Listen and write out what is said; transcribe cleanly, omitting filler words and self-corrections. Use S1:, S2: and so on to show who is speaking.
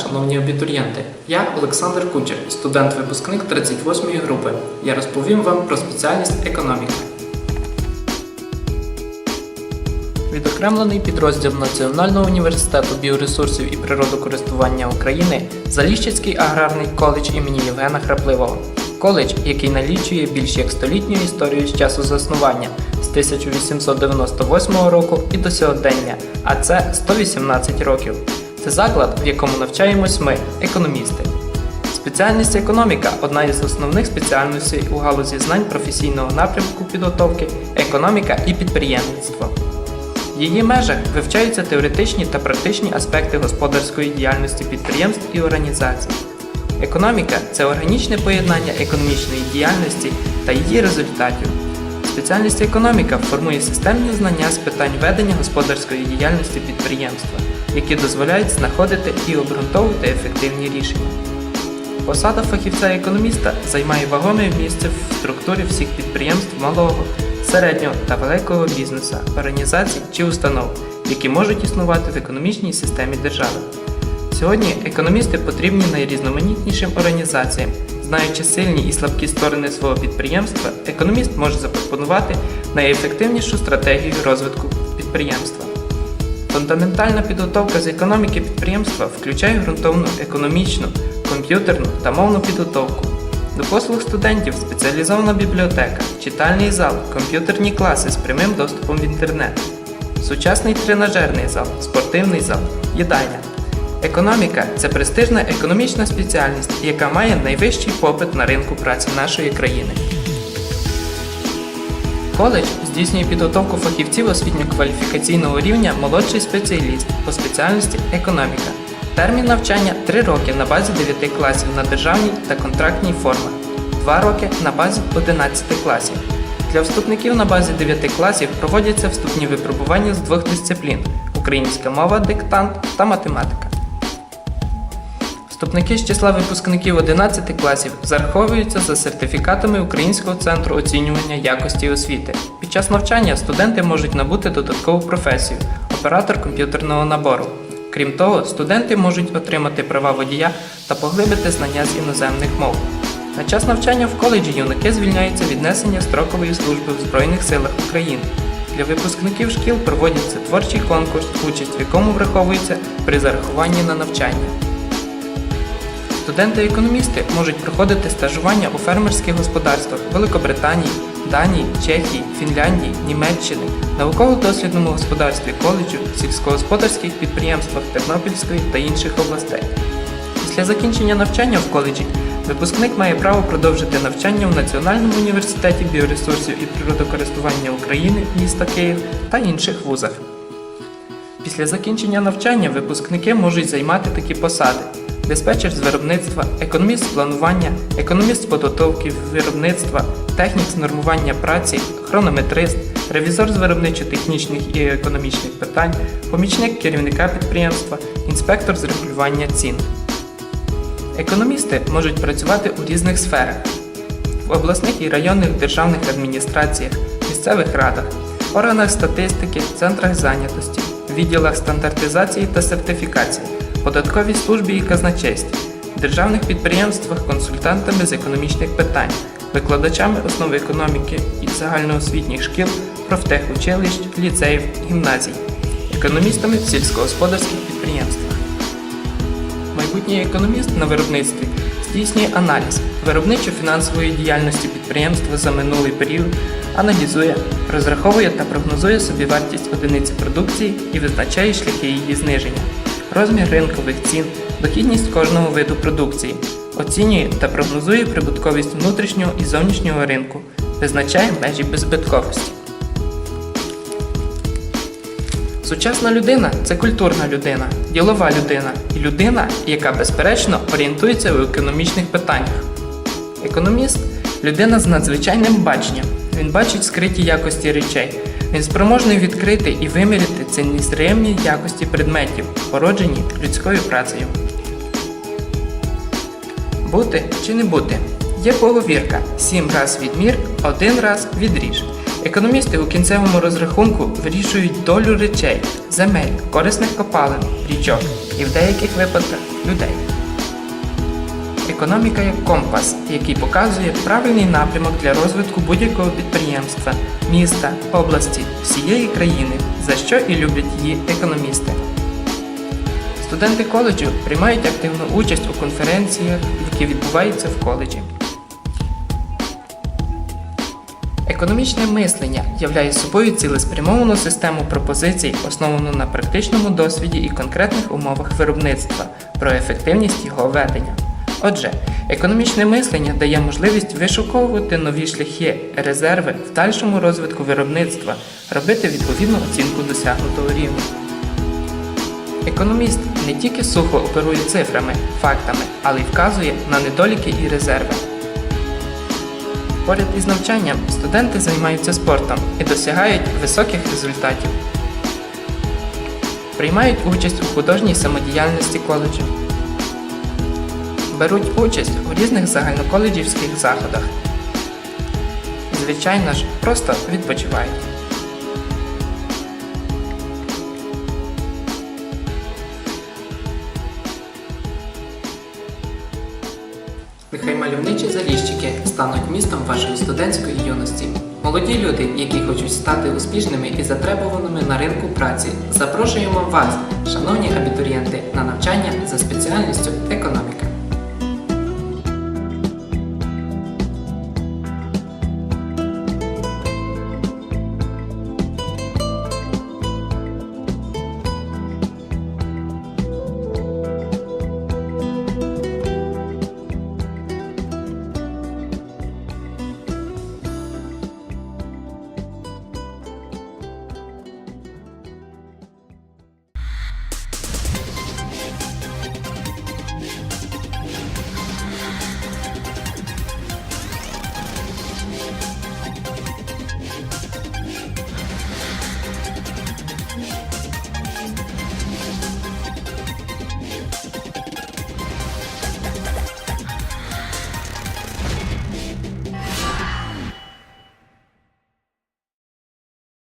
S1: шановні абітурієнти! Я Олександр Кучер, студент-випускник 38-ї групи. Я розповім вам про спеціальність економіка. Відокремлений підрозділ Національного університету біоресурсів і природокористування України Заліщицький аграрний коледж імені Євгена Храпливого. Коледж, який налічує більш як столітню історію з часу заснування з 1898 року і до сьогодення, а це 118 років. Це заклад, в якому навчаємось ми, економісти. Спеціальність економіка – одна із основних спеціальностей у галузі знань професійного напрямку підготовки економіка і підприємництво. В її межах вивчаються теоретичні та практичні аспекти господарської діяльності підприємств і організацій. Економіка – це органічне поєднання економічної діяльності та її результатів. Спеціальність економіка формує системні знання з питань ведення господарської діяльності підприємства, які дозволяють знаходити і обґрунтовувати ефективні рішення. Посада фахівця-економіста займає вагоме місце в структурі всіх підприємств малого, середнього та великого бізнесу, організацій чи установ, які можуть існувати в економічній системі держави. Сьогодні економісти потрібні найрізноманітнішим організаціям. Знаючи сильні і слабкі сторони свого підприємства, економіст може запропонувати найефективнішу стратегію розвитку підприємства. Фундаментальна підготовка з економіки підприємства включає ґрунтовну економічну, комп'ютерну та мовну підготовку. До послуг студентів спеціалізована бібліотека, читальний зал, комп'ютерні класи з прямим доступом в інтернет, сучасний тренажерний зал, спортивний зал, їдальня. Економіка – це престижна економічна спеціальність, яка має найвищий попит на ринку праці нашої країни. Коледж здійснює підготовку фахівців освітньо-кваліфікаційного рівня молодший спеціаліст по спеціальності економіка. Термін навчання – 3 роки на базі 9 класів на державній та контрактній формах, 2 роки на базі 11 класів. Для вступників на базі 9 класів проводяться вступні випробування з 2 дисциплін – українська мова, диктант та математика. Вступники з числа випускників 11 класів зараховуються за сертифікатами Українського центру оцінювання якості освіти. Під час навчання студенти можуть набути додаткову професію – оператор комп'ютерного набору. Крім того, студенти можуть отримати права водія та поглибити знання з іноземних мов. На час навчання в коледжі юнаки звільняються від несення строкової служби в Збройних силах України. Для випускників шкіл проводиться творчий конкурс, участь в якому враховується при зарахуванні на навчання. Студенти-економісти можуть проходити стажування у фермерських господарствах Великобританії, Данії, Чехії, Фінляндії, Німеччини, науково-дослідному господарстві коледжу, сільськогосподарських підприємствах Тернопільської та інших областей. Після закінчення навчання в коледжі випускник має право продовжити навчання в Національному університеті біоресурсів і природокористування України міста Київ та інших вузах. Після закінчення навчання випускники можуть займати такі посади: диспетчер з виробництва, економіст з планування, економіст з підготовки виробництва, технік з нормування праці, хронометрист, ревізор з виробничо-технічних і економічних питань, помічник керівника підприємства, інспектор з регулювання цін. Економісти можуть працювати у різних сферах – в обласних і районних державних адміністраціях, місцевих радах, органах статистики, центрах зайнятості, відділах стандартизації та сертифікації, податковій службі і казначействі, державних підприємствах, консультантами з економічних питань, викладачами основи економіки і загальноосвітніх шкіл, профтехучилищ, ліцеїв, гімназій, економістами в сільськогосподарських підприємствах. Майбутній економіст на виробництві здійснює аналіз виробничо-фінансової діяльності підприємства за минулий період, аналізує, розраховує та прогнозує собівартість одиниці продукції і визначає шляхи її зниження, розмір ринкових цін, дохідність кожного виду продукції, оцінює та прогнозує прибутковість внутрішнього і зовнішнього ринку, визначає межі беззбитковості. Сучасна людина – це культурна людина, ділова людина і людина, яка, безперечно, орієнтується у економічних питаннях. Економіст – людина з надзвичайним баченням. Він бачить скриті якості речей. Він спроможний відкрити і виміряти ці незримні якості предметів, породжені людською працею. Бути чи не бути? Є поговірка: 7 раз відмір, 1 раз відріж. Економісти у кінцевому розрахунку вирішують долю речей, земель, корисних копалин, річок і в деяких випадках людей. Економіка як компас, який показує правильний напрямок для розвитку будь-якого підприємства, міста, області, всієї країни, за що і люблять її економісти. Студенти коледжу приймають активну участь у конференціях, які відбуваються в коледжі. Економічне мислення являє собою цілеспрямовану систему пропозицій, основану на практичному досвіді і конкретних умовах виробництва, про ефективність його ведення. Отже, економічне мислення дає можливість вишуковувати нові шляхи, резерви в дальшому розвитку виробництва, робити відповідну оцінку досягнутого рівня. Економіст не тільки сухо оперує цифрами, фактами, але й вказує на недоліки і резерви. Поряд із навчанням студенти займаються спортом і досягають високих результатів. Приймають участь у художній самодіяльності коледжу. Беруть участь у різних загальноколеджівських заходах. Звичайно ж, просто відпочивають. Нехай мальовничі Заліщики стануть містом вашої студентської юності. Молоді люди, які хочуть стати успішними і затребуваними на ринку праці, запрошуємо вас, шановні абітурієнти, на навчання за спеціальністю економіка.